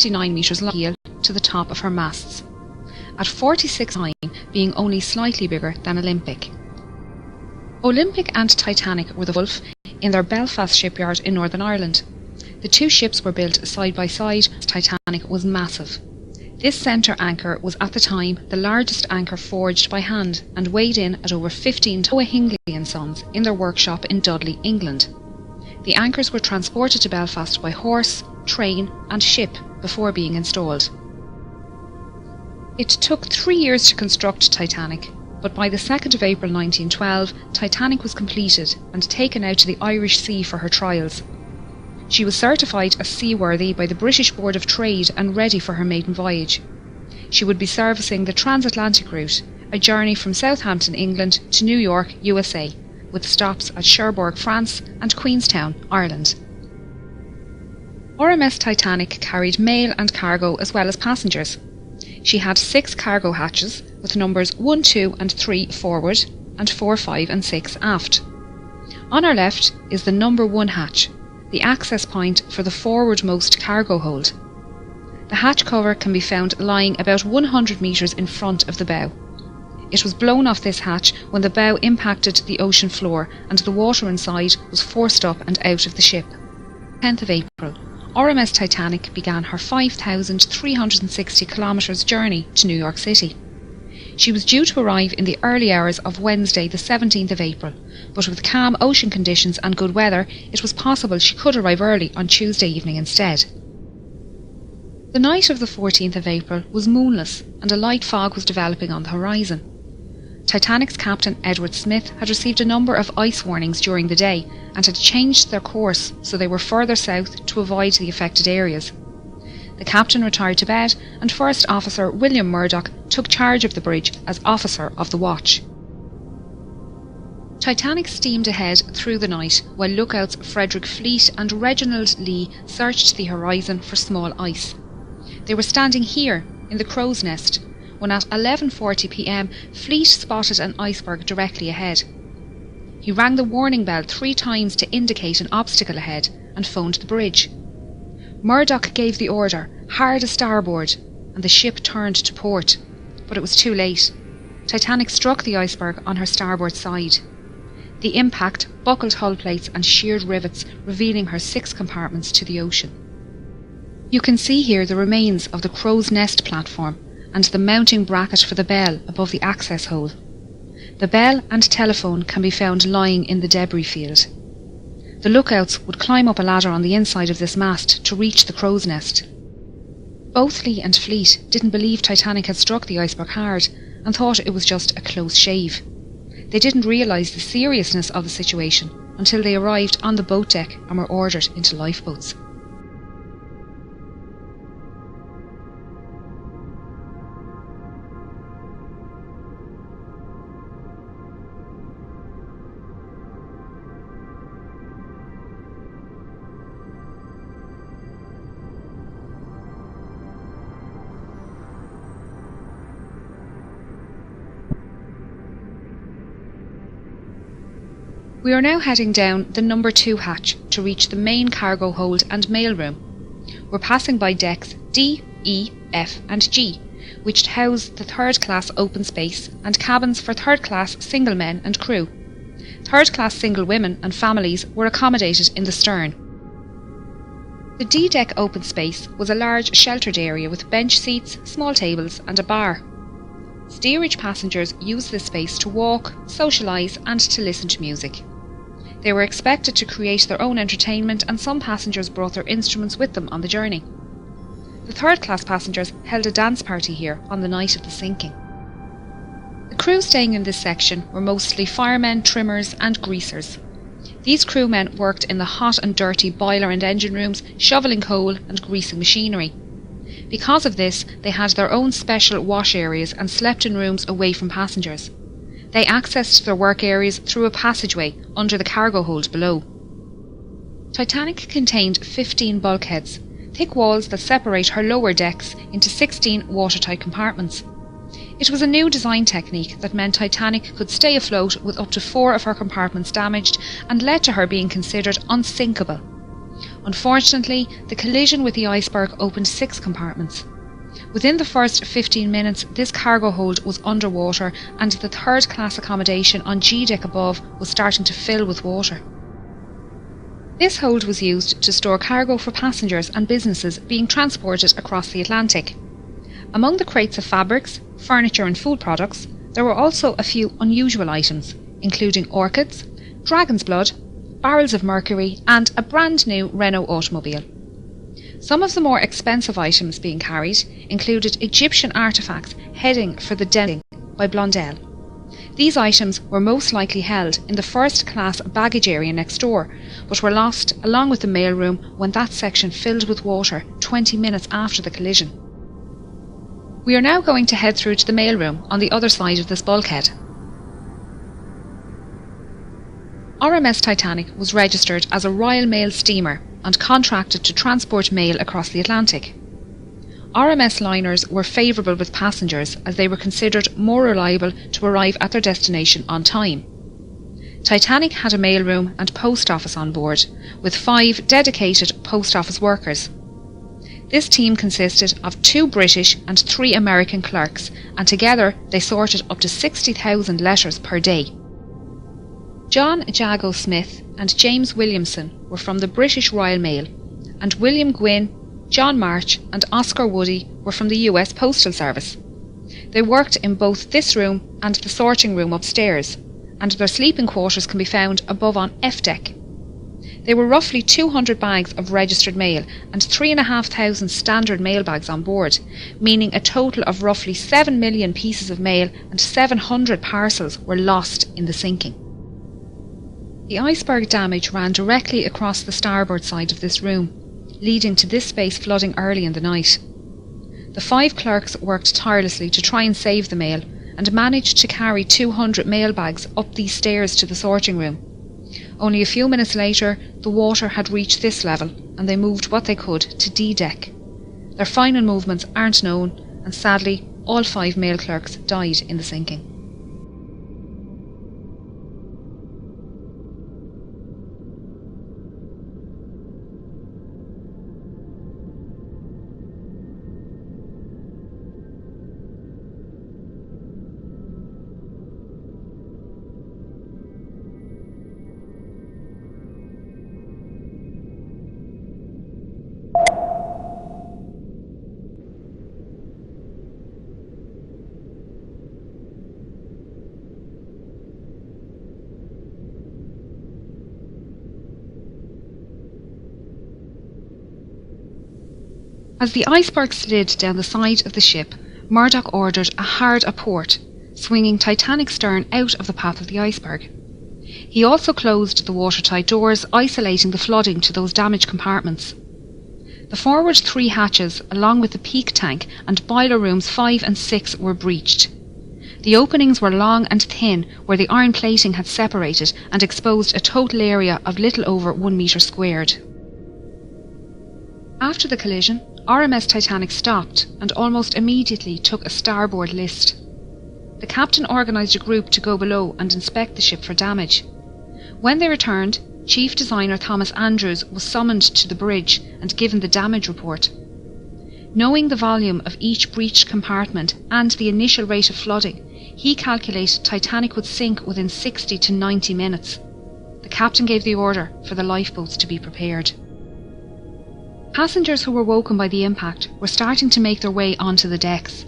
69 metres long keel to the top of her masts, at 46 high, being only slightly bigger than Olympic. Olympic and Titanic were the Wolf in their Belfast shipyard in Northern Ireland. The two ships were built side by side. Titanic was massive. This centre anchor was at the time the largest anchor forged by hand and weighed in at over 15 tons. Hingley & Sons in their workshop in Dudley, England. The anchors were transported to Belfast by horse, train and ship before being installed. It took 3 years to construct Titanic, but by the 2nd of April 1912, Titanic was completed and taken out to the Irish Sea for her trials. She was certified as seaworthy by the British Board of Trade and ready for her maiden voyage. She would be servicing the transatlantic route, a journey from Southampton, England to New York, USA, with stops at Cherbourg, France and Queenstown, Ireland. RMS Titanic carried mail and cargo as well as passengers. She had 6 cargo hatches with numbers 1, 2 and 3 forward and 4, 5 and 6 aft. On our left is the number 1 hatch, the access point for the forwardmost cargo hold. The hatch cover can be found lying about 100 metres in front of the bow. It was blown off this hatch when the bow impacted the ocean floor and the water inside was forced up and out of the ship. 10th of April, RMS Titanic began her 5,360 kilometres journey to New York City. She was due to arrive in the early hours of Wednesday the 17th of April, but with calm ocean conditions and good weather, it was possible she could arrive early on Tuesday evening instead. The night of the 14th of April was moonless and a light fog was developing on the horizon. Titanic's captain Edward Smith had received a number of ice warnings during the day and had changed their course so they were further south to avoid the affected areas. The captain retired to bed and First Officer William Murdoch took charge of the bridge as officer of the watch. Titanic steamed ahead through the night while lookouts Frederick Fleet and Reginald Lee searched the horizon for small ice. They were standing here in the crow's nest when at 11:40 p.m. Fleet spotted an iceberg directly ahead. He rang the warning bell 3 times to indicate an obstacle ahead and phoned the bridge. Murdoch gave the order, hard a starboard, and the ship turned to port, but it was too late. Titanic struck the iceberg on her starboard side. The impact buckled hull plates and sheared rivets, revealing her 6 compartments to the ocean. You can see here the remains of the crow's nest platform and the mounting bracket for the bell above the access hole. The bell and telephone can be found lying in the debris field. The lookouts would climb up a ladder on the inside of this mast to reach the crow's nest. Both Lee and Fleet didn't believe Titanic had struck the iceberg hard and thought it was just a close shave. They didn't realise the seriousness of the situation until they arrived on the boat deck and were ordered into lifeboats. We are now heading down the number 2 hatch to reach the main cargo hold and mail room. We're passing by decks D, E, F and G, which house the 3rd class open space and cabins for 3rd class single men and crew. 3rd class single women and families were accommodated in the stern. The D deck open space was a large sheltered area with bench seats, small tables and a bar. Steerage passengers used this space to walk, socialise and to listen to music. They were expected to create their own entertainment and some passengers brought their instruments with them on the journey. The 3rd class passengers held a dance party here on the night of the sinking. The crew staying in this section were mostly firemen, trimmers and greasers. These crewmen worked in the hot and dirty boiler and engine rooms, shovelling coal and greasing machinery. Because of this, they had their own special wash areas and slept in rooms away from passengers. They accessed their work areas through a passageway under the cargo hold below. Titanic contained 15 bulkheads, thick walls that separate her lower decks into 16 watertight compartments. It was a new design technique that meant Titanic could stay afloat with up to 4 of her compartments damaged and led to her being considered unsinkable. Unfortunately, the collision with the iceberg opened 6 compartments. Within the first 15 minutes, this cargo hold was underwater and the third-class accommodation on G-deck above was starting to fill with water. This hold was used to store cargo for passengers and businesses being transported across the Atlantic. Among the crates of fabrics, furniture and food products, there were also a few unusual items, including orchids, dragon's blood, barrels of mercury and a brand new Renault automobile. Some of the more expensive items being carried included Egyptian artefacts heading for the Den by Blondel. These items were most likely held in the first-class baggage area next door, but were lost along with the mailroom when that section filled with water 20 minutes after the collision. We are now going to head through to the mailroom on the other side of this bulkhead. RMS Titanic was registered as a Royal Mail steamer and contracted to transport mail across the Atlantic. RMS liners were favourable with passengers as they were considered more reliable to arrive at their destination on time. Titanic had a mailroom and post office on board, with 5 dedicated post office workers. This team consisted of 2 British and 3 American clerks, and together they sorted up to 60,000 letters per day. John Jago Smith and James Williamson were from the British Royal Mail, and William Gwynne, John March and Oscar Woody were from the US Postal Service. They worked in both this room and the sorting room upstairs, and their sleeping quarters can be found above on F deck. There were roughly 200 bags of registered mail and 3,500 standard mail bags on board, meaning a total of roughly 7 million pieces of mail and 700 parcels were lost in the sinking. The iceberg damage ran directly across the starboard side of this room, leading to this space flooding early in the night. The 5 clerks worked tirelessly to try and save the mail and managed to carry 200 mail bags up these stairs to the sorting room. Only a few minutes later, the water had reached this level and they moved what they could to D-deck. Their final movements aren't known, and sadly, all 5 mail clerks died in the sinking. As the iceberg slid down the side of the ship, Murdoch ordered a hard aport, swinging Titanic's stern out of the path of the iceberg. He also closed the watertight doors, isolating the flooding to those damaged compartments. The forward 3 hatches, along with the peak tank and boiler rooms 5 and 6, were breached. The openings were long and thin, where the iron plating had separated and exposed a total area of little over 1 metre squared. After the collision, RMS Titanic stopped and almost immediately took a starboard list. The captain organised a group to go below and inspect the ship for damage. When they returned, Chief Designer Thomas Andrews was summoned to the bridge and given the damage report. Knowing the volume of each breached compartment and the initial rate of flooding, he calculated Titanic would sink within 60 to 90 minutes. The captain gave the order for the lifeboats to be prepared. Passengers who were woken by the impact were starting to make their way onto the decks.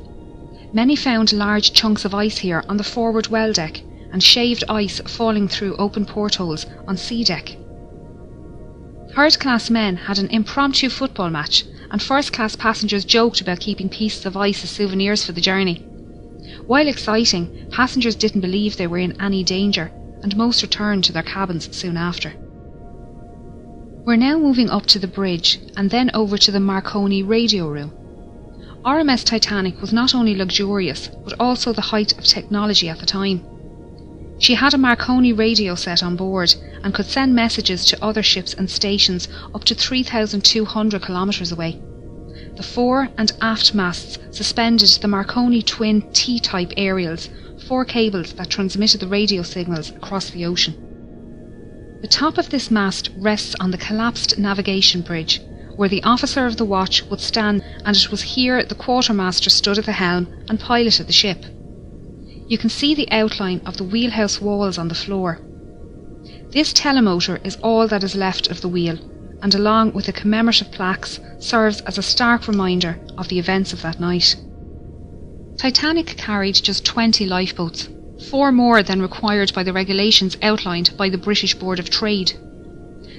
Many found large chunks of ice here on the forward well deck and shaved ice falling through open portholes on C deck. Third-class men had an impromptu football match, and first-class passengers joked about keeping pieces of ice as souvenirs for the journey. While exciting, passengers didn't believe they were in any danger, and most returned to their cabins soon after. We're now moving up to the bridge and then over to the Marconi radio room. RMS Titanic was not only luxurious, but also the height of technology at the time. She had a Marconi radio set on board and could send messages to other ships and stations up to 3,200 kilometres away. The fore and aft masts suspended the Marconi twin T-type aerials, 4 cables that transmitted the radio signals across the ocean. The top of this mast rests on the collapsed navigation bridge, where the officer of the watch would stand, and it was here the quartermaster stood at the helm and piloted the ship. You can see the outline of the wheelhouse walls on the floor. This telemotor is all that is left of the wheel, and along with the commemorative plaques serves as a stark reminder of the events of that night. Titanic carried just 20 lifeboats, 4 more than required by the regulations outlined by the British Board of Trade.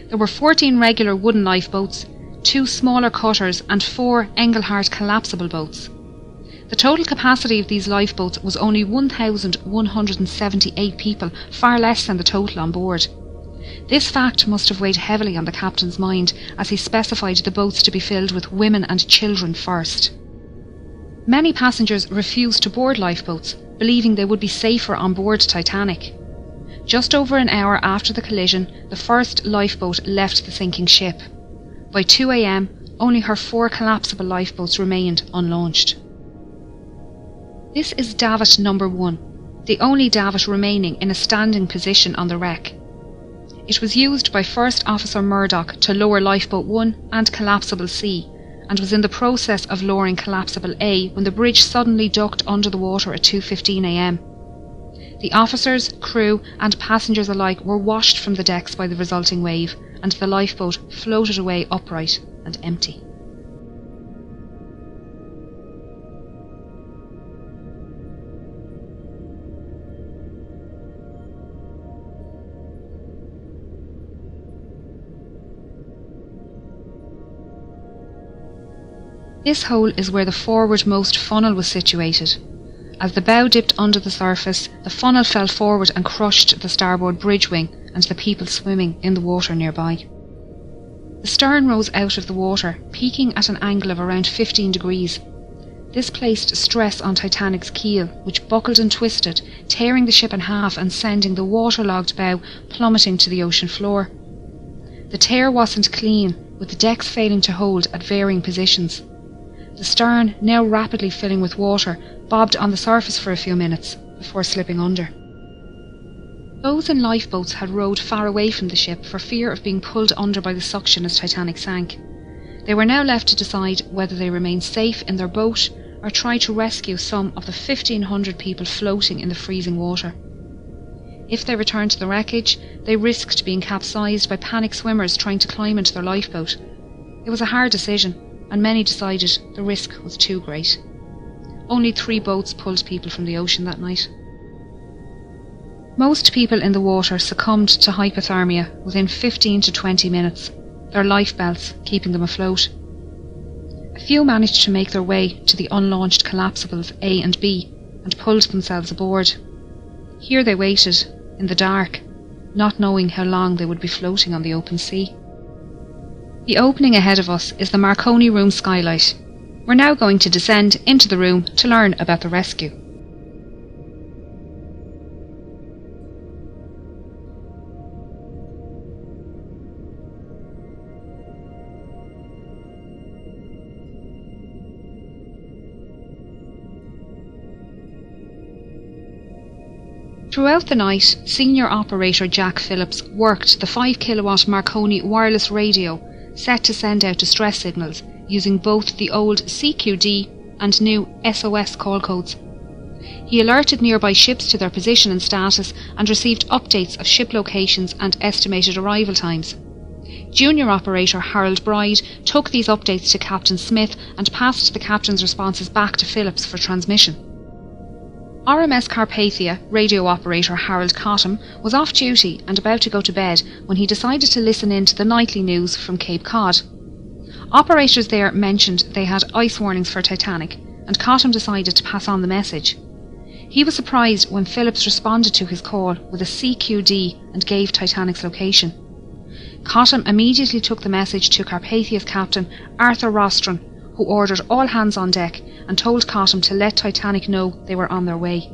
There were 14 regular wooden lifeboats, 2 smaller cutters and 4 Engelhart collapsible boats. The total capacity of these lifeboats was only 1,178 people, far less than the total on board. This fact must have weighed heavily on the captain's mind, as he specified the boats to be filled with women and children first. Many passengers refused to board lifeboats, believing they would be safer on board Titanic. Just over an hour after the collision, the first lifeboat left the sinking ship. By 2 a.m, only her 4 collapsible lifeboats remained unlaunched. This is davit number 1, the only davit remaining in a standing position on the wreck. It was used by First Officer Murdoch to lower Lifeboat 1 and Collapsible C, and was in the process of lowering Collapsible A when the bridge suddenly ducked under the water at 2:15 a.m. The officers, crew and passengers alike were washed from the decks by the resulting wave, and the lifeboat floated away upright and empty. This hole is where the forwardmost funnel was situated. As the bow dipped under the surface, the funnel fell forward and crushed the starboard bridge wing and the people swimming in the water nearby. The stern rose out of the water, peaking at an angle of around 15 degrees. This placed stress on Titanic's keel, which buckled and twisted, tearing the ship in half and sending the waterlogged bow plummeting to the ocean floor. The tear wasn't clean, with the decks failing to hold at varying positions. The stern, now rapidly filling with water, bobbed on the surface for a few minutes before slipping under. Those in lifeboats had rowed far away from the ship for fear of being pulled under by the suction as Titanic sank. They were now left to decide whether they remain safe in their boat or try to rescue some of the 1,500 people floating in the freezing water. If they returned to the wreckage, they risked being capsized by panicked swimmers trying to climb into their lifeboat. It was a hard decision, and many decided the risk was too great. Only 3 boats pulled people from the ocean that night. Most people in the water succumbed to hypothermia within 15 to 20 minutes, their life belts keeping them afloat. A few managed to make their way to the unlaunched collapsibles A and B and pulled themselves aboard. Here they waited, in the dark, not knowing how long they would be floating on the open sea. The opening ahead of us is the Marconi room skylight. We're now going to descend into the room to learn about the rescue. Throughout the night, Senior Operator Jack Phillips worked the 5 kilowatt Marconi wireless radio set to send out distress signals using both the old CQD and new SOS call codes. He alerted nearby ships to their position and status and received updates of ship locations and estimated arrival times. Junior Operator Harold Bride took these updates to Captain Smith and passed the captain's responses back to Phillips for transmission. RMS Carpathia radio operator Harold Cottam was off duty and about to go to bed when he decided to listen in to the nightly news from Cape Cod. Operators there mentioned they had ice warnings for Titanic, and Cottam decided to pass on the message. He was surprised when Phillips responded to his call with a CQD and gave Titanic's location. Cottam immediately took the message to Carpathia's captain Arthur Rostron, who ordered all hands on deck and told Cottam to let Titanic know they were on their way.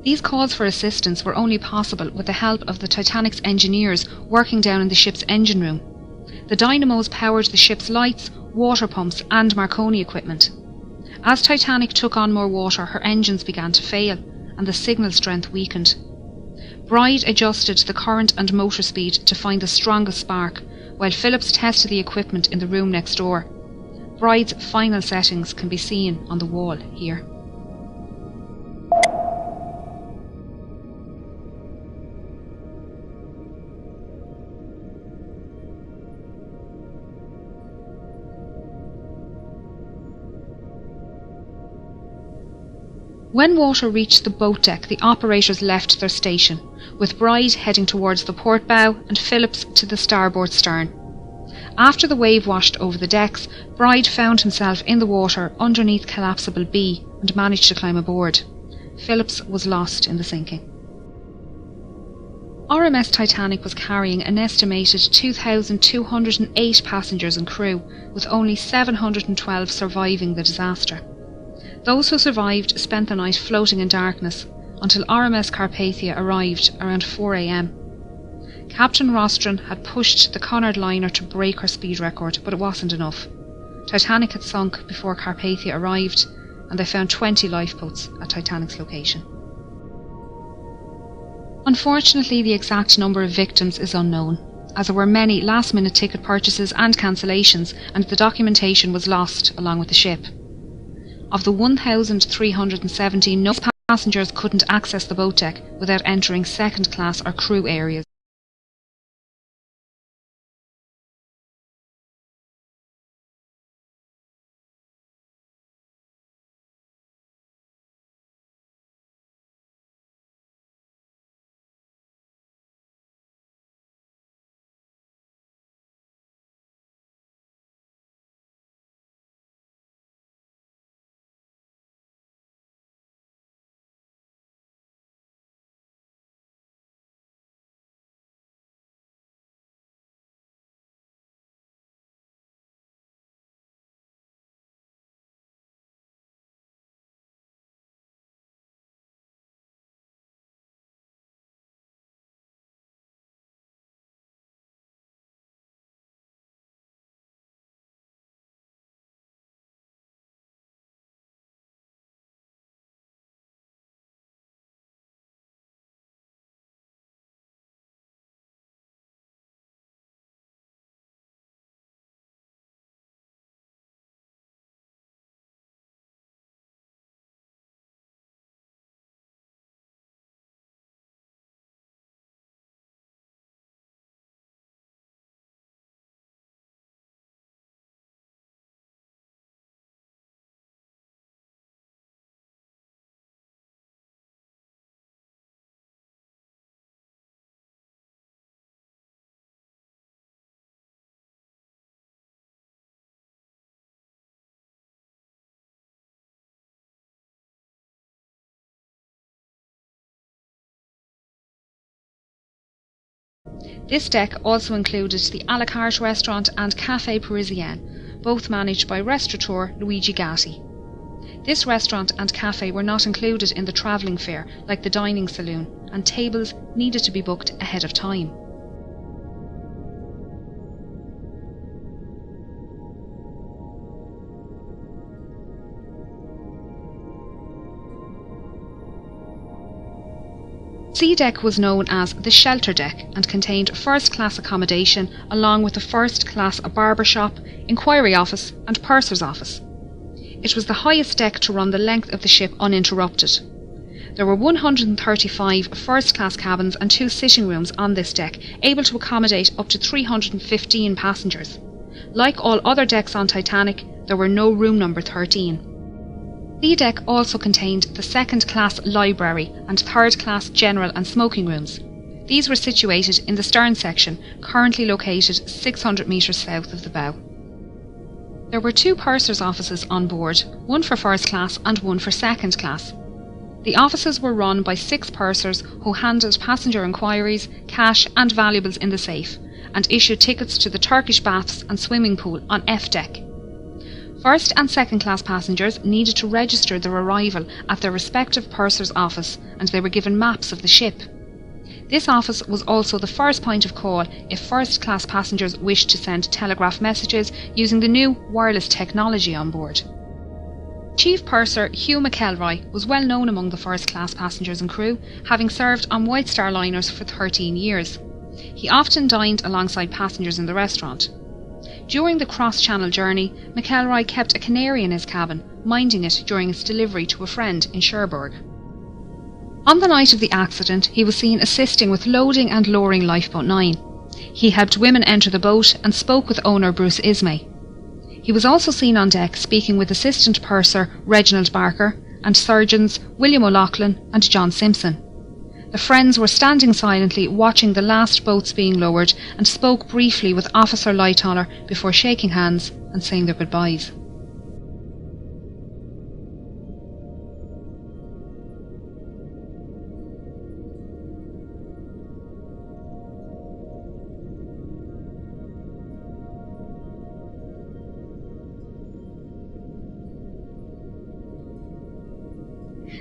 These calls for assistance were only possible with the help of the Titanic's engineers working down in the ship's engine room. The dynamos powered the ship's lights, water pumps and Marconi equipment. As Titanic took on more water, her engines began to fail and the signal strength weakened. Bride adjusted the current and motor speed to find the strongest spark, while Phillips tested the equipment in the room next door. Bride's final settings can be seen on the wall here. When water reached the boat deck, the operators left their station, with Bride heading towards the port bow and Phillips to the starboard stern. After the wave washed over the decks, Bride found himself in the water underneath collapsible B and managed to climb aboard. Phillips was lost in the sinking. RMS Titanic was carrying an estimated 2,208 passengers and crew, with only 712 surviving the disaster. Those who survived spent the night floating in darkness until RMS Carpathia arrived around 4 a.m. Captain Rostron had pushed the Cunard liner to break her speed record, but it wasn't enough. Titanic had sunk before Carpathia arrived, and they found 20 lifeboats at Titanic's location. Unfortunately, the exact number of victims is unknown, as there were many last-minute ticket purchases and cancellations, and the documentation was lost along with the ship. Of the 1,370, no passengers couldn't access the boat deck without entering second class or crew areas. This deck also included the a la carte restaurant and Café Parisien, both managed by restaurateur Luigi Gatti. This restaurant and cafe were not included in the travelling fare like the dining saloon, and tables needed to be booked ahead of time. C deck was known as the shelter deck and contained first-class accommodation along with a first-class barber shop, inquiry office and purser's office. It was the highest deck to run the length of the ship uninterrupted. There were 135 first-class cabins and 2 sitting rooms on this deck, able to accommodate up to 315 passengers. Like all other decks on Titanic, there were no room number 13. C deck also contained the second-class library and third-class general and smoking rooms. These were situated in the stern section, currently located 600 metres south of the bow. There were 2 purser's offices on board, one for first class and one for second class. The offices were run by 6 pursers who handled passenger inquiries, cash and valuables in the safe, and issued tickets to the Turkish baths and swimming pool on F deck. First and second class passengers needed to register their arrival at their respective purser's office, and they were given maps of the ship. This office was also the first point of call if first class passengers wished to send telegraph messages using the new wireless technology on board. Chief Purser Hugh McElroy was well known among the first-class passengers and crew, having served on White Star liners for 13 years. He often dined alongside passengers in the restaurant. During the cross-channel journey, McElroy kept a canary in his cabin, minding it during its delivery to a friend in Cherbourg. On the night of the accident, he was seen assisting with loading and lowering Lifeboat 9. He helped women enter the boat and spoke with owner Bruce Ismay. He was also seen on deck speaking with Assistant Purser Reginald Barker and surgeons William O'Loughlin and John Simpson. The friends were standing silently watching the last boats being lowered and spoke briefly with Officer Lightoller before shaking hands and saying their goodbyes.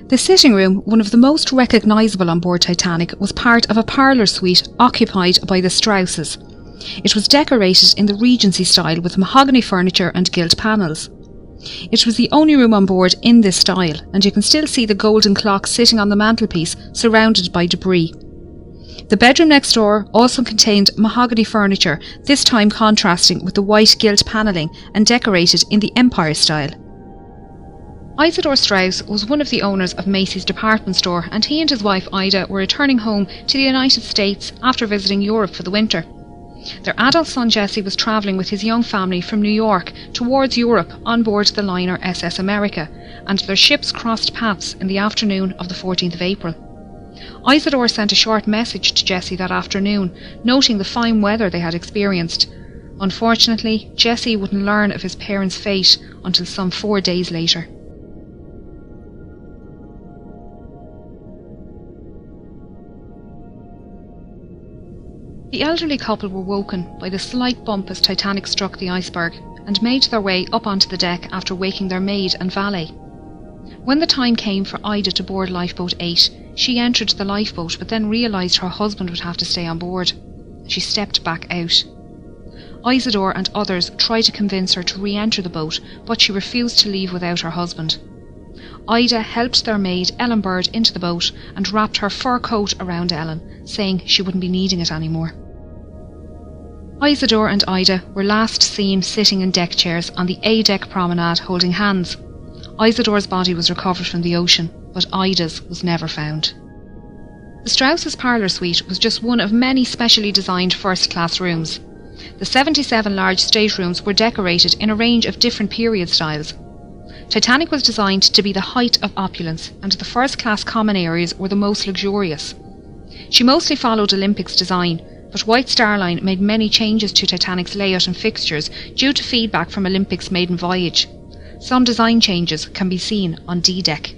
The sitting room, one of the most recognisable on board Titanic, was part of a parlour suite occupied by the Strausses. It was decorated in the Regency style with mahogany furniture and gilt panels. It was the only room on board in this style, and you can still see the golden clock sitting on the mantelpiece, surrounded by debris. The bedroom next door also contained mahogany furniture, this time contrasting with the white gilt panelling and decorated in the Empire style. Isidore Strauss was one of the owners of Macy's department store, and he and his wife Ida were returning home to the United States after visiting Europe for the winter. Their adult son Jesse was travelling with his young family from New York towards Europe on board the liner SS America, and their ships crossed paths in the afternoon of the 14th of April. Isidore sent a short message to Jesse that afternoon, noting the fine weather they had experienced. Unfortunately, Jesse wouldn't learn of his parents' fate until some 4 days later. The elderly couple were woken by the slight bump as Titanic struck the iceberg, and made their way up onto the deck after waking their maid and valet. When the time came for Ida to board Lifeboat 8, she entered the lifeboat but then realised her husband would have to stay on board. She stepped back out. Isidore and others tried to convince her to re-enter the boat, but she refused to leave without her husband. Ida helped their maid Ellen Bird into the boat and wrapped her fur coat around Ellen, saying she wouldn't be needing it anymore. Isidore and Ida were last seen sitting in deck chairs on the A-deck promenade holding hands. Isidore's body was recovered from the ocean, but Ida's was never found. The Strausses' parlour suite was just one of many specially designed first-class rooms. The 77 large staterooms were decorated in a range of different period styles. Titanic was designed to be the height of opulence, and the first-class common areas were the most luxurious. She mostly followed Olympic's design, but White Star Line made many changes to Titanic's layout and fixtures due to feedback from Olympic's maiden voyage. Some design changes can be seen on D-Deck.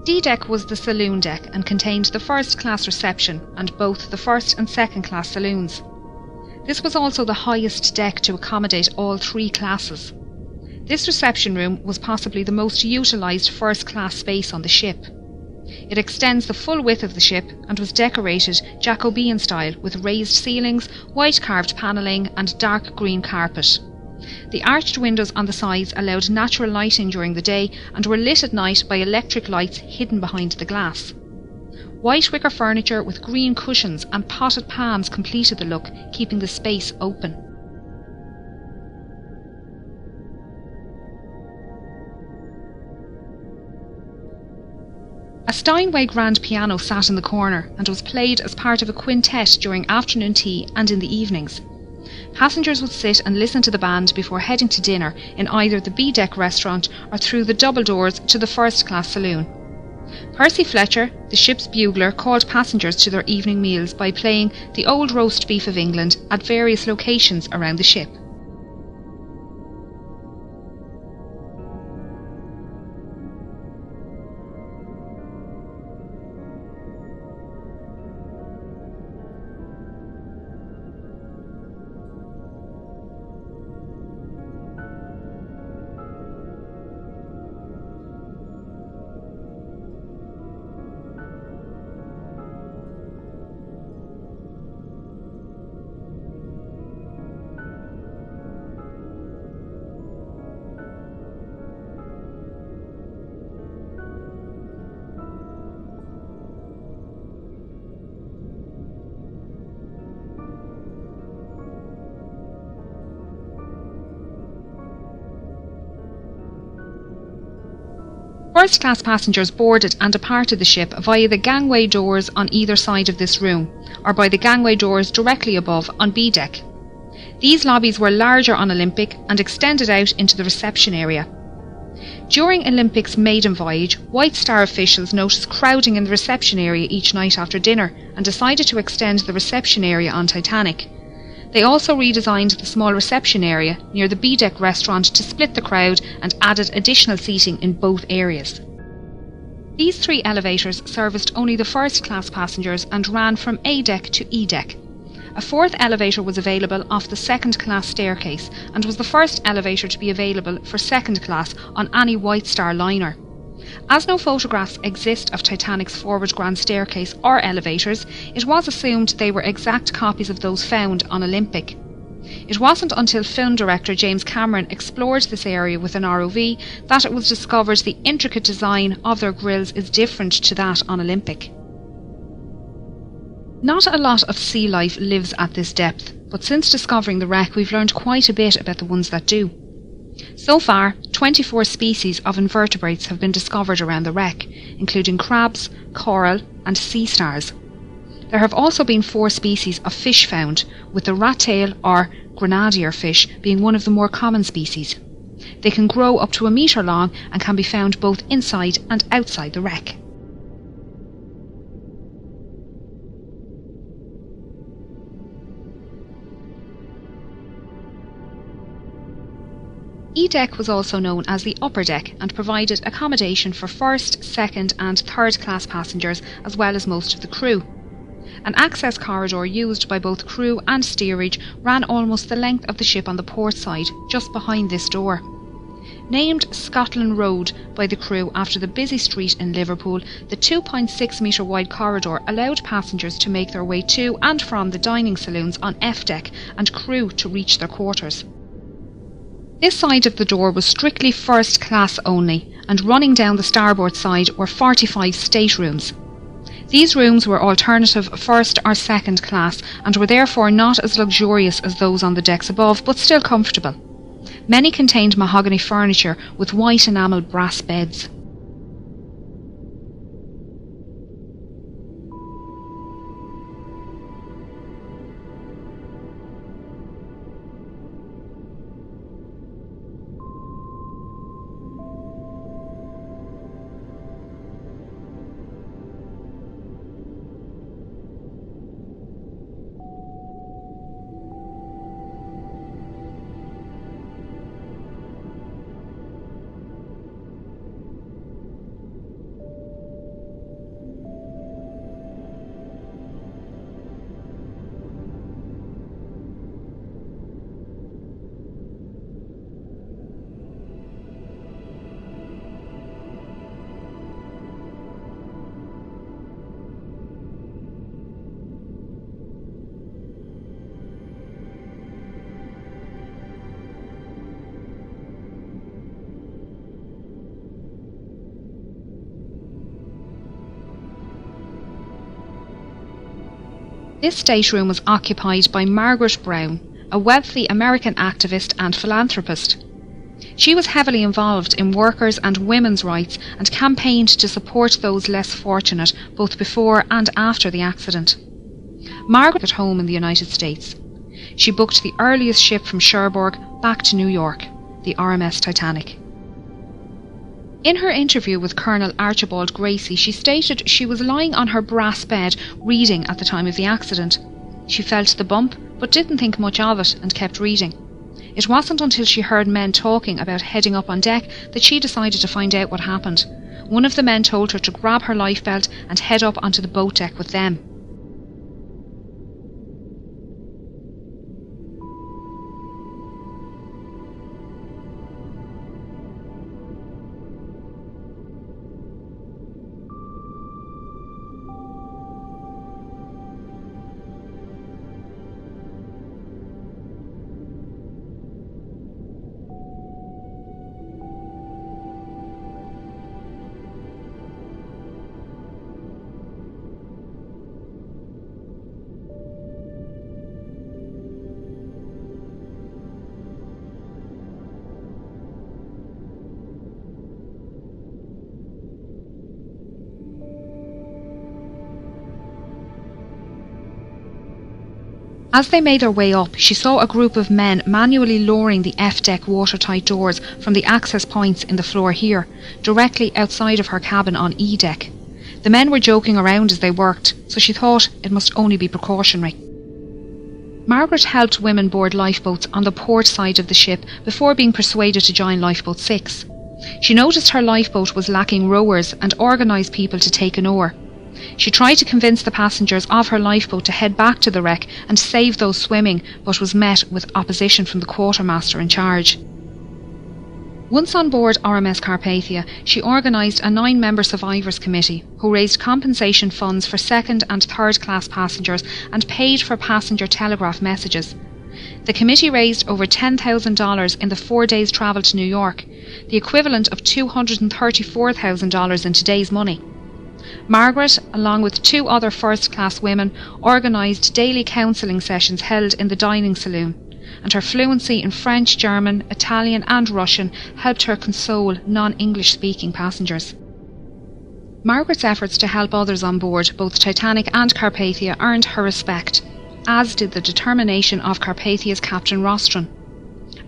D-Deck was the saloon deck and contained the first-class reception and both the first and second-class saloons. This was also the highest deck to accommodate all three classes. This reception room was possibly the most utilised first-class space on the ship. It extends the full width of the ship and was decorated Jacobean style with raised ceilings, white carved panelling and dark green carpet. The arched windows on the sides allowed natural light in during the day and were lit at night by electric lights hidden behind the glass. White wicker furniture with green cushions and potted palms completed the look, keeping the space open. A Steinway grand piano sat in the corner and was played as part of a quintet during afternoon tea and in the evenings. Passengers would sit and listen to the band before heading to dinner in either the B-deck restaurant or through the double doors to the first-class saloon. Percy Fletcher, the ship's bugler, called passengers to their evening meals by playing the Old Roast Beef of England at various locations around the ship. First-class passengers boarded and departed the ship via the gangway doors on either side of this room, or by the gangway doors directly above on B-deck. These lobbies were larger on Olympic and extended out into the reception area. During Olympic's maiden voyage, White Star officials noticed crowding in the reception area each night after dinner and decided to extend the reception area on Titanic. They also redesigned the small reception area near the B-deck restaurant to split the crowd and added additional seating in both areas. These 3 elevators serviced only the first-class passengers and ran from A-deck to E-deck. A 4th elevator was available off the second-class staircase and was the first elevator to be available for second class on any White Star liner. As no photographs exist of Titanic's forward grand staircase or elevators, it was assumed they were exact copies of those found on Olympic. It wasn't until film director James Cameron explored this area with an ROV that it was discovered the intricate design of their grilles is different to that on Olympic. Not a lot of sea life lives at this depth, but since discovering the wreck we've learned quite a bit about the ones that do. So far, 24 species of invertebrates have been discovered around the wreck, including crabs, coral and sea stars. There have also been 4 species of fish found, with the rat-tail or grenadier fish being one of the more common species. They can grow up to 1 metre long and can be found both inside and outside the wreck. E-deck was also known as the upper deck and provided accommodation for first, second and third class passengers as well as most of the crew. An access corridor used by both crew and steerage ran almost the length of the ship on the port side, just behind this door. Named Scotland Road by the crew after the busy street in Liverpool, the 2.6 metre wide corridor allowed passengers to make their way to and from the dining saloons on F-deck and crew to reach their quarters. This side of the door was strictly first class only, and running down the starboard side were 45 staterooms. These rooms were alternative first or second class and were therefore not as luxurious as those on the decks above, but still comfortable. Many contained mahogany furniture with white enamel brass beds. This stateroom was occupied by Margaret Brown, a wealthy American activist and philanthropist. She was heavily involved in workers' and women's rights and campaigned to support those less fortunate both before and after the accident. Margaret was at home in the United States. She booked the earliest ship from Cherbourg back to New York, the RMS Titanic. In her interview with Colonel Archibald Gracie, she stated she was lying on her brass bed reading at the time of the accident. She felt the bump, but didn't think much of it and kept reading. It wasn't until she heard men talking about heading up on deck that she decided to find out what happened. One of the men told her to grab her lifebelt and head up onto the boat deck with them. As they made their way up, she saw a group of men manually lowering the F-deck watertight doors from the access points in the floor here, directly outside of her cabin on E-deck. The men were joking around as they worked, so she thought it must only be precautionary. Margaret helped women board lifeboats on the port side of the ship before being persuaded to join Lifeboat 6. She noticed her lifeboat was lacking rowers and organised people to take an oar. She tried to convince the passengers of her lifeboat to head back to the wreck and save those swimming, but was met with opposition from the quartermaster in charge. Once on board RMS Carpathia, she organised a 9-member survivors committee who raised compensation funds for second and third class passengers and paid for passenger telegraph messages. The committee raised over $10,000 in the 4 days' travel to New York, the equivalent of $234,000 in today's money. Margaret, along with 2 other first-class women, organised daily counselling sessions held in the dining saloon, and her fluency in French, German, Italian and Russian helped her console non-English speaking passengers. Margaret's efforts to help others on board both Titanic and Carpathia earned her respect, as did the determination of Carpathia's Captain Rostron.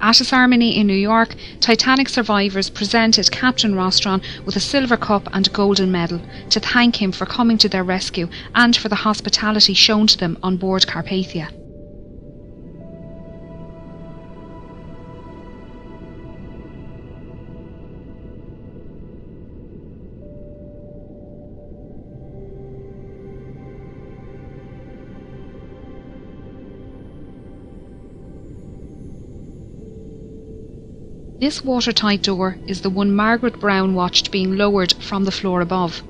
At a ceremony in New York, Titanic survivors presented Captain Rostron with a silver cup and golden medal to thank him for coming to their rescue and for the hospitality shown to them on board Carpathia. This watertight door is the one Margaret Brown watched being lowered from the floor above.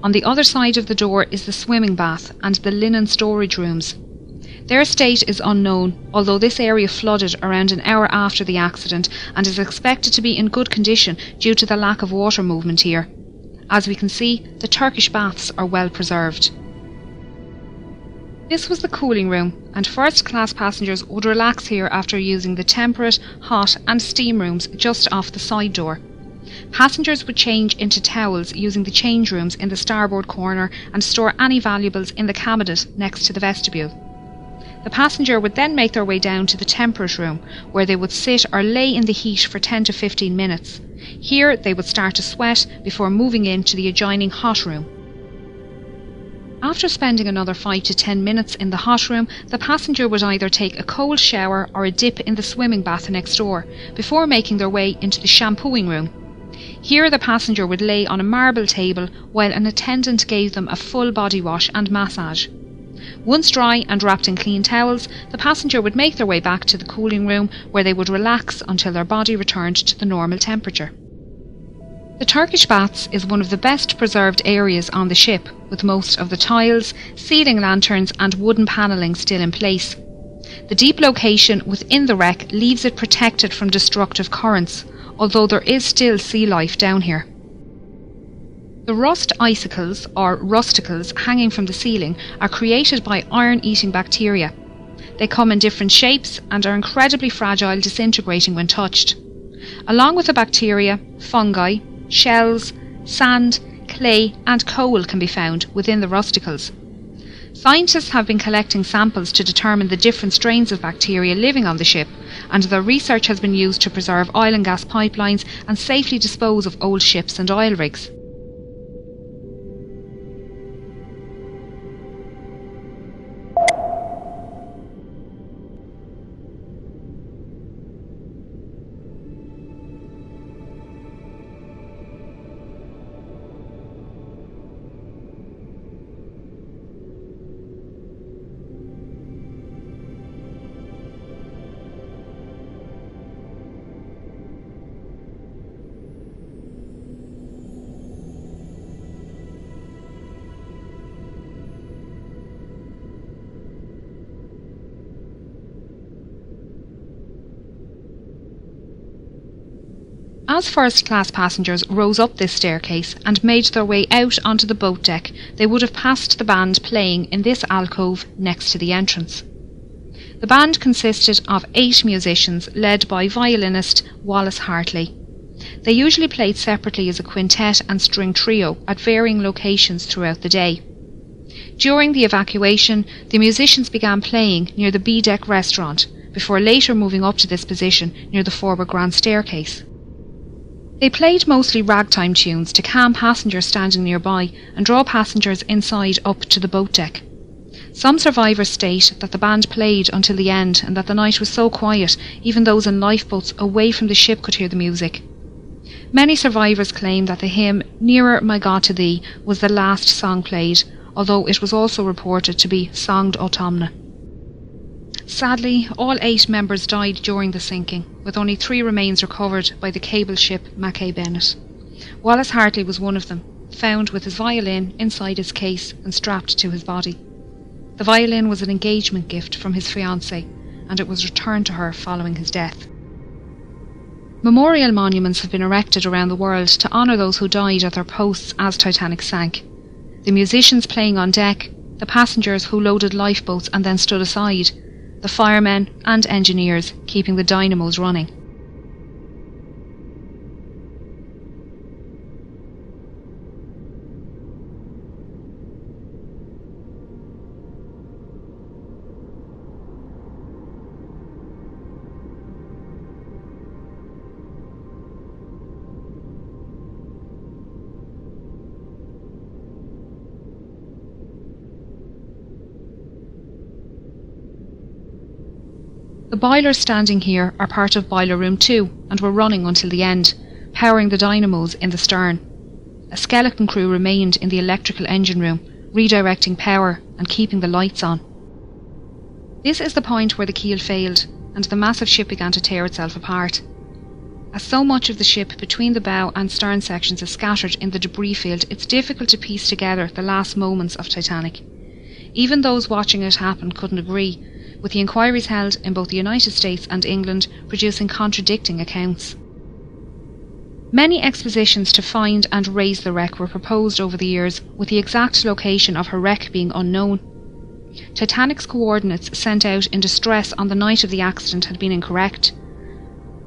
On the other side of the door is the swimming bath and the linen storage rooms. Their state is unknown, although this area flooded around an hour after the accident and is expected to be in good condition due to the lack of water movement here. As we can see, the Turkish baths are well preserved. This was the cooling room, and first-class passengers would relax here after using the temperate, hot and steam rooms just off the side door. Passengers would change into towels using the change rooms in the starboard corner and store any valuables in the cabinet next to the vestibule. The passenger would then make their way down to the temperate room, where they would sit or lay in the heat for 10 to 15 minutes. Here they would start to sweat before moving into the adjoining hot room. After spending another 5 to 10 minutes in the hot room, the passenger would either take a cold shower or a dip in the swimming bath next door, before making their way into the shampooing room. Here the passenger would lay on a marble table while an attendant gave them a full body wash and massage. Once dry and wrapped in clean towels, the passenger would make their way back to the cooling room, where they would relax until their body returned to the normal temperature. The Turkish baths is one of the best preserved areas on the ship, with most of the tiles, ceiling lanterns and wooden panelling still in place. The deep location within the wreck leaves it protected from destructive currents, although there is still sea life down here. The rust icicles, or rusticles, hanging from the ceiling are created by iron-eating bacteria. They come in different shapes and are incredibly fragile, disintegrating when touched. Along with the bacteria, fungi, shells, sand, clay and coal can be found within the rusticles. Scientists have been collecting samples to determine the different strains of bacteria living on the ship, and their research has been used to preserve oil and gas pipelines and safely dispose of old ships and oil rigs. As first-class passengers rose up this staircase and made their way out onto the boat deck, they would have passed the band playing in this alcove next to the entrance. The band consisted of 8 musicians led by violinist Wallace Hartley. They usually played separately as a quintet and string trio at varying locations throughout the day. During the evacuation, the musicians began playing near the B-deck restaurant, before later moving up to this position near the forward grand staircase. They played mostly ragtime tunes to calm passengers standing nearby and draw passengers inside up to the boat deck. Some survivors state that the band played until the end and that the night was so quiet even those in lifeboats away from the ship could hear the music. Many survivors claim that the hymn "Nearer My God to Thee" was the last song played, although it was also reported to be "Songed Autumna." Sadly, all 8 members died during the sinking, with only 3 remains recovered by the cable ship Mackay Bennett. Wallace Hartley was one of them, found with his violin inside his case and strapped to his body. The violin was an engagement gift from his fiancée, and it was returned to her following his death. Memorial monuments have been erected around the world to honour those who died at their posts as Titanic sank. The musicians playing on deck, the passengers who loaded lifeboats and then stood aside, the firemen and engineers keeping the dynamos running. The boilers standing here are part of Boiler Room 2 and were running until the end, powering the dynamos in the stern. A skeleton crew remained in the electrical engine room, redirecting power and keeping the lights on. This is the point where the keel failed and the massive ship began to tear itself apart. As so much of the ship between the bow and stern sections is scattered in the debris field, it's difficult to piece together the last moments of Titanic. Even those watching it happen couldn't agree, with the inquiries held in both the United States and England producing contradicting accounts. Many expositions to find and raise the wreck were proposed over the years, with the exact location of her wreck being unknown. Titanic's coordinates sent out in distress on the night of the accident had been incorrect.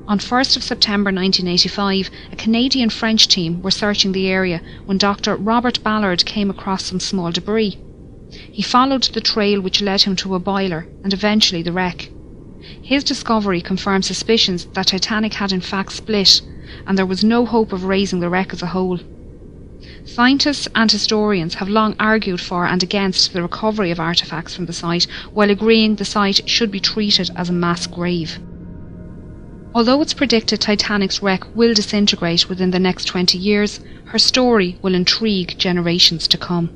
On 1st of September 1985, a Canadian-French team were searching the area when Dr. Robert Ballard came across some small debris. He followed the trail which led him to a boiler and eventually the wreck. His discovery confirmed suspicions that Titanic had in fact split, and there was no hope of raising the wreck as a whole. Scientists and historians have long argued for and against the recovery of artefacts from the site, while agreeing the site should be treated as a mass grave. Although it's predicted Titanic's wreck will disintegrate within the next 20 years, her story will intrigue generations to come.